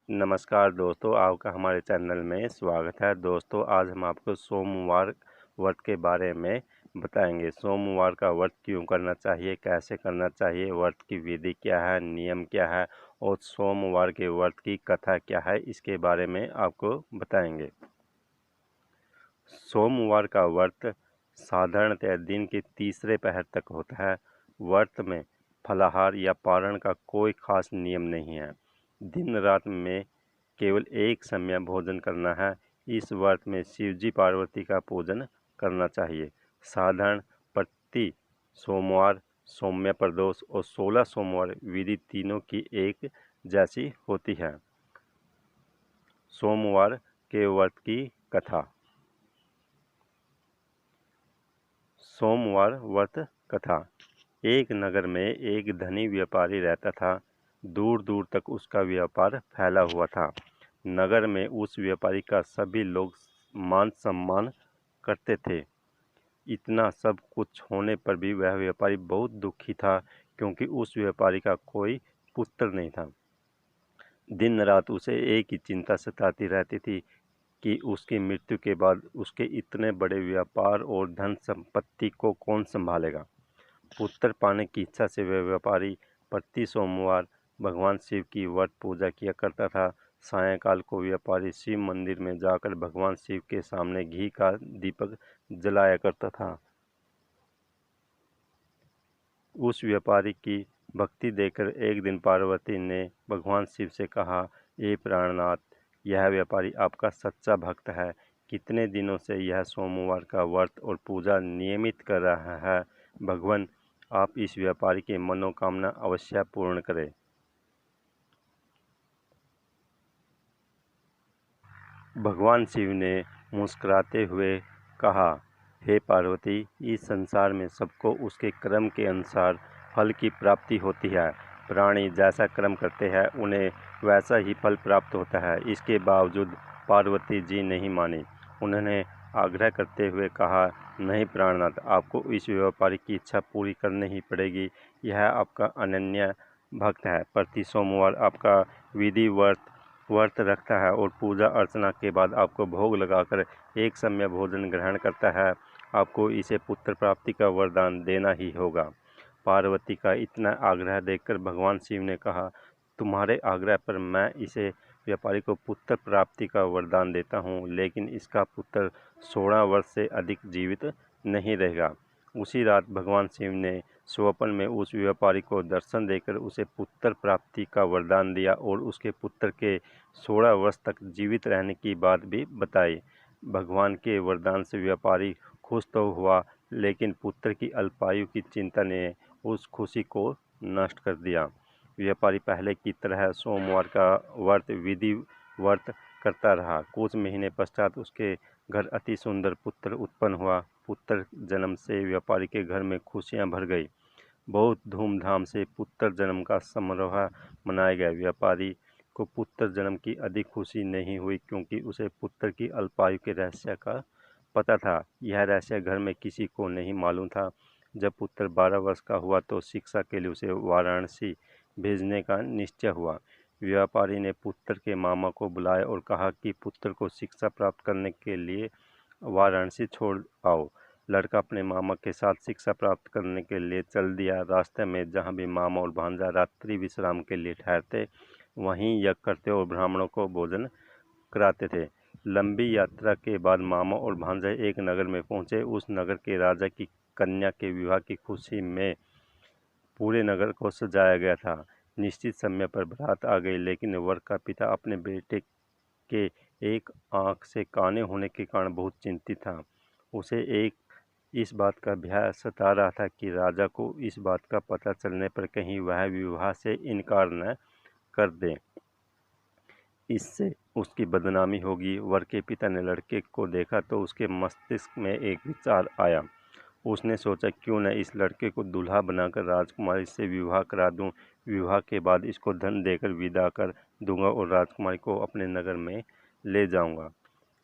नमस्कार दोस्तों, आपका हमारे चैनल में स्वागत है। दोस्तों, आज हम आपको सोमवार व्रत के बारे में बताएंगे। सोमवार का व्रत क्यों करना चाहिए, कैसे करना चाहिए, व्रत की विधि क्या है, नियम क्या है और सोमवार के व्रत की कथा क्या है, इसके बारे में आपको बताएंगे। सोमवार का व्रत साधारणतः दिन के तीसरे पहर तक होता है। व्रत में फलाहार या पारण का कोई खास नियम नहीं है। दिन रात में केवल एक समय भोजन करना है। इस व्रत में शिवजी पार्वती का पूजन करना चाहिए। साधारण प्रति सोमवार, सौम्य प्रदोष और 16 सोमवार विधि तीनों की एक जैसी होती है। सोमवार के व्रत की कथा। सोमवार व्रत कथा। एक नगर में एक धनी व्यापारी रहता था। दूर दूर तक उसका व्यापार फैला हुआ था। नगर में उस व्यापारी का सभी लोग मान सम्मान करते थे। इतना सब कुछ होने पर भी वह व्यापारी बहुत दुखी था, क्योंकि उस व्यापारी का कोई पुत्र नहीं था। दिन रात उसे एक ही चिंता सताती रहती थी कि उसकी मृत्यु के बाद उसके इतने बड़े व्यापार और धन संपत्ति को कौन संभालेगा। पुत्र पाने की इच्छा से वह व्यापारी प्रति सोमवार भगवान शिव की व्रत पूजा किया करता था। सायंकाल को व्यापारी शिव मंदिर में जाकर भगवान शिव के सामने घी का दीपक जलाया करता था। उस व्यापारी की भक्ति देखकर एक दिन पार्वती ने भगवान शिव से कहा, हे प्राणनाथ, यह व्यापारी आपका सच्चा भक्त है। कितने दिनों से यह सोमवार का व्रत और पूजा नियमित कर रहा है। भगवान, आप इस व्यापारी की मनोकामना अवश्य पूर्ण करें। भगवान शिव ने मुस्कुराते हुए कहा, हे पार्वती, इस संसार में सबको उसके कर्म के अनुसार फल की प्राप्ति होती है। प्राणी जैसा कर्म करते हैं उन्हें वैसा ही फल प्राप्त होता है। इसके बावजूद पार्वती जी नहीं मानी। उन्होंने आग्रह करते हुए कहा, नहीं प्राणनाथ, आपको इस व्यापारी की इच्छा पूरी करनी ही पड़ेगी। यह आपका अनन्य भक्त है। प्रति सोमवार आपका विधि व्रत रखता है और पूजा अर्चना के बाद आपको भोग लगाकर एक समय भोजन ग्रहण करता है। आपको इसे पुत्र प्राप्ति का वरदान देना ही होगा। पार्वती का इतना आग्रह देखकर भगवान शिव ने कहा, तुम्हारे आग्रह पर मैं इसे व्यापारी को पुत्र प्राप्ति का वरदान देता हूँ, लेकिन इसका पुत्र 16 वर्ष से अधिक जीवित नहीं रहेगा। उसी रात भगवान शिव ने स्वप्न में उस व्यापारी को दर्शन देकर उसे पुत्र प्राप्ति का वरदान दिया और उसके पुत्र के 16 वर्ष तक जीवित रहने की बात भी बताई। भगवान के वरदान से व्यापारी खुश तो हुआ, लेकिन पुत्र की अल्पायु की चिंता ने उस खुशी को नष्ट कर दिया। व्यापारी पहले की तरह सोमवार का विधि व्रत करता रहा। कुछ महीने पश्चात उसके घर अति सुंदर पुत्र उत्पन्न हुआ। पुत्र जन्म से व्यापारी के घर में खुशियां भर गई। बहुत धूमधाम से पुत्र जन्म का समारोह मनाया गया। व्यापारी को पुत्र जन्म की अधिक खुशी नहीं हुई, क्योंकि उसे पुत्र की अल्पायु के रहस्य का पता था। यह रहस्य घर में किसी को नहीं मालूम था। जब पुत्र 12 वर्ष का हुआ तो शिक्षा के लिए उसे वाराणसी भेजने का निश्चय हुआ। व्यापारी ने पुत्र के मामा को बुलाया और कहा कि पुत्र को शिक्षा प्राप्त करने के लिए वाराणसी छोड़ आओ। लड़का अपने मामा के साथ शिक्षा प्राप्त करने के लिए चल दिया। रास्ते में जहाँ भी मामा और भांजा रात्रि विश्राम के लिए ठहरते, वहीं यज्ञ करते और ब्राह्मणों को भोजन कराते थे। लंबी यात्रा के बाद मामा और भांजा एक नगर में पहुंचे। उस नगर के राजा की कन्या के विवाह की खुशी में पूरे नगर को सजाया गया था। निश्चित समय पर बारात आ गई, लेकिन वर का पिता अपने बेटे के एक आंख से काने होने के कारण बहुत चिंतित था। उसे इस बात का भय सता रहा था कि राजा को इस बात का पता चलने पर कहीं वह विवाह से इनकार न कर दे। इससे उसकी बदनामी होगी। वर के पिता ने लड़के को देखा तो उसके मस्तिष्क में एक विचार आया। उसने सोचा, क्यों न इस लड़के को दूल्हा बनाकर राजकुमारी से विवाह करा दूं। विवाह के बाद इसको धन देकर विदा कर दूंगा और राजकुमारी को अपने नगर में ले जाऊंगा।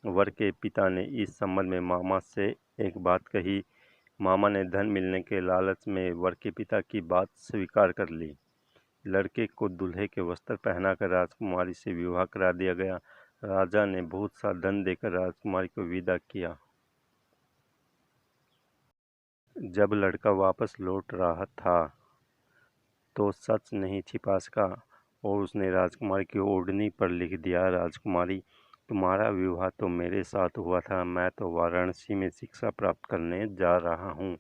वर के पिता ने इस संबंध में मामा से एक बात कही। मामा ने धन मिलने के लालच में वर के पिता की बात स्वीकार कर ली। लड़के को दूल्हे के वस्त्र पहनाकर राजकुमारी से विवाह करा दिया गया। राजा ने बहुत सा धन देकर राजकुमारी को विदा किया। जब लड़का वापस लौट रहा था तो सच नहीं छिपा सका और उसने राजकुमारी की ओढ़नी पर लिख दिया, राजकुमारी, तुम्हारा विवाह तो मेरे साथ हुआ था, मैं तो वाराणसी में शिक्षा प्राप्त करने जा रहा हूँ।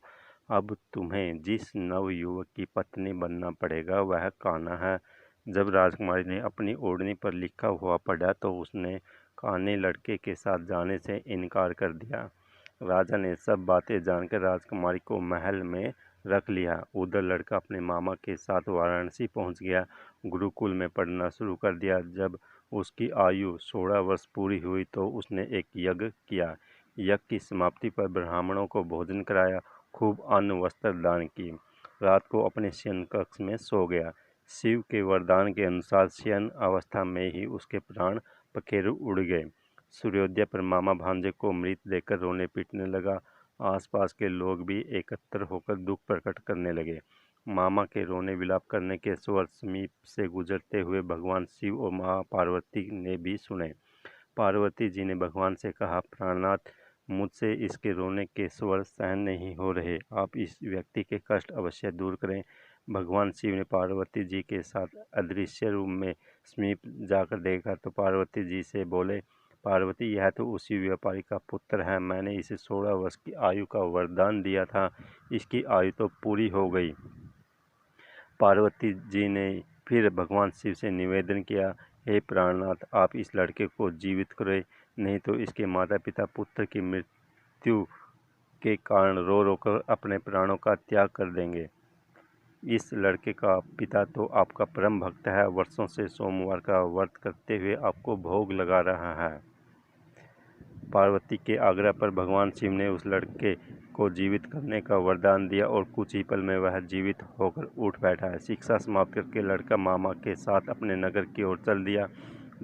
अब तुम्हें जिस नवयुवक की पत्नी बनना पड़ेगा वह कान्हा है। जब राजकुमारी ने अपनी ओढ़नी पर लिखा हुआ पढ़ा तो उसने कान्हे लड़के के साथ जाने से इनकार कर दिया। राजा ने सब बातें जानकर राजकुमारी को महल में रख लिया। उधर लड़का अपने मामा के साथ वाराणसी पहुंच गया। गुरुकुल में पढ़ना शुरू कर दिया। जब उसकी आयु 16 वर्ष पूरी हुई तो उसने एक यज्ञ किया। यज्ञ की समाप्ति पर ब्राह्मणों को भोजन कराया, खूब अन्न वस्त्र दान की। रात को अपने शयन कक्ष में सो गया। शिव के वरदान के अनुसार शयन अवस्था में ही उसके प्राण पखेरु उड़ गए। सूर्योदय पर मामा भांजे को मृत देखकर रोने पीटने लगा। आसपास के लोग भी एकत्र होकर दुख प्रकट करने लगे। मामा के रोने विलाप करने के स्वर समीप से गुजरते हुए भगवान शिव और माँ पार्वती ने भी सुने। पार्वती जी ने भगवान से कहा, प्राणनाथ, मुझसे इसके रोने के स्वर सहन नहीं हो रहे, आप इस व्यक्ति के कष्ट अवश्य दूर करें। भगवान शिव ने पार्वती जी के साथ अदृश्य रूप में समीप जाकर देखा तो पार्वती जी से बोले, पार्वती, यह तो उसी व्यापारी का पुत्र है, मैंने इसे 16 वर्ष की आयु का वरदान दिया था, इसकी आयु तो पूरी हो गई। पार्वती जी ने फिर भगवान शिव से निवेदन किया, हे प्राणनाथ, आप इस लड़के को जीवित करें, नहीं तो इसके माता पिता पुत्र की मृत्यु के कारण रो रो कर अपने प्राणों का त्याग कर देंगे। इस लड़के का पिता तो आपका परम भक्त है, वर्षों से सोमवार का व्रत करते हुए आपको भोग लगा रहा है। पार्वती के आग्रह पर भगवान शिव ने उस लड़के को जीवित करने का वरदान दिया और कुछ ही पल में वह जीवित होकर उठ बैठा। शिक्षा समाप्त करके लड़का मामा के साथ अपने नगर की ओर चल दिया।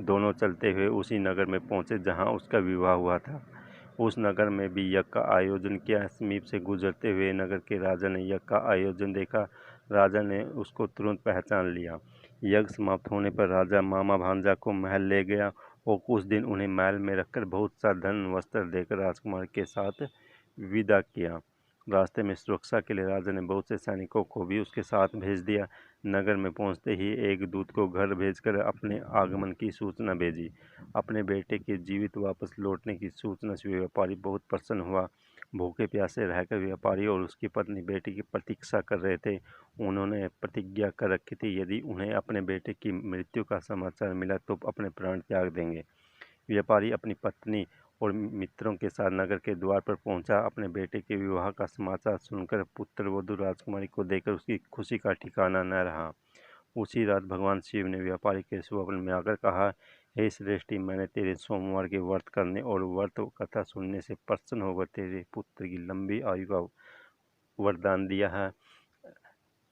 दोनों चलते हुए उसी नगर में पहुंचे जहां उसका विवाह हुआ था। उस नगर में भी यज्ञ का आयोजन किया। समीप से गुजरते हुए नगर के राजा ने यज्ञ का आयोजन देखा। राजा ने उसको तुरंत पहचान लिया। यज्ञ समाप्त होने पर राजा मामा भांजा को महल ले गया और कुछ दिन उन्हें महल में रखकर बहुत सा धन वस्त्र देकर राजकुमार के साथ विदा किया। रास्ते में सुरक्षा के लिए राजा ने बहुत से सैनिकों को भी उसके साथ भेज दिया। नगर में पहुंचते ही एक दूत को घर भेजकर अपने आगमन की सूचना भेजी। अपने बेटे के जीवित वापस लौटने की सूचना से व्यापारी बहुत प्रसन्न हुआ। भूखे प्यासे रहकर व्यापारी और उसकी पत्नी बेटे की प्रतीक्षा कर रहे थे। उन्होंने प्रतिज्ञा कर रखी थी, यदि उन्हें अपने बेटे की मृत्यु का समाचार मिला तो अपने प्राण त्याग देंगे। व्यापारी अपनी पत्नी और मित्रों के साथ नगर के द्वार पर पहुंचा। अपने बेटे के विवाह का समाचार सुनकर पुत्रवधू राजकुमारी को देखकर उसकी खुशी का ठिकाना न रहा। उसी रात भगवान शिव ने व्यापारी के स्वप्न में आकर कहा, हे श्रेष्ठी, मैंने तेरे सोमवार के व्रत करने और व्रत कथा सुनने से प्रसन्न होकर तेरे पुत्र की लंबी आयु का वरदान दिया है।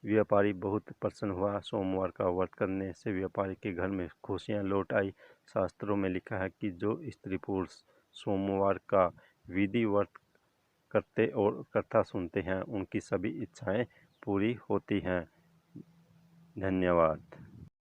व्यापारी बहुत प्रसन्न हुआ। सोमवार का व्रत करने से व्यापारी के घर में खुशियां लौट आई। शास्त्रों में लिखा है कि जो स्त्री पुरुष सोमवार का विधि व्रत करते और कथा सुनते हैं उनकी सभी इच्छाएं पूरी होती हैं। धन्यवाद।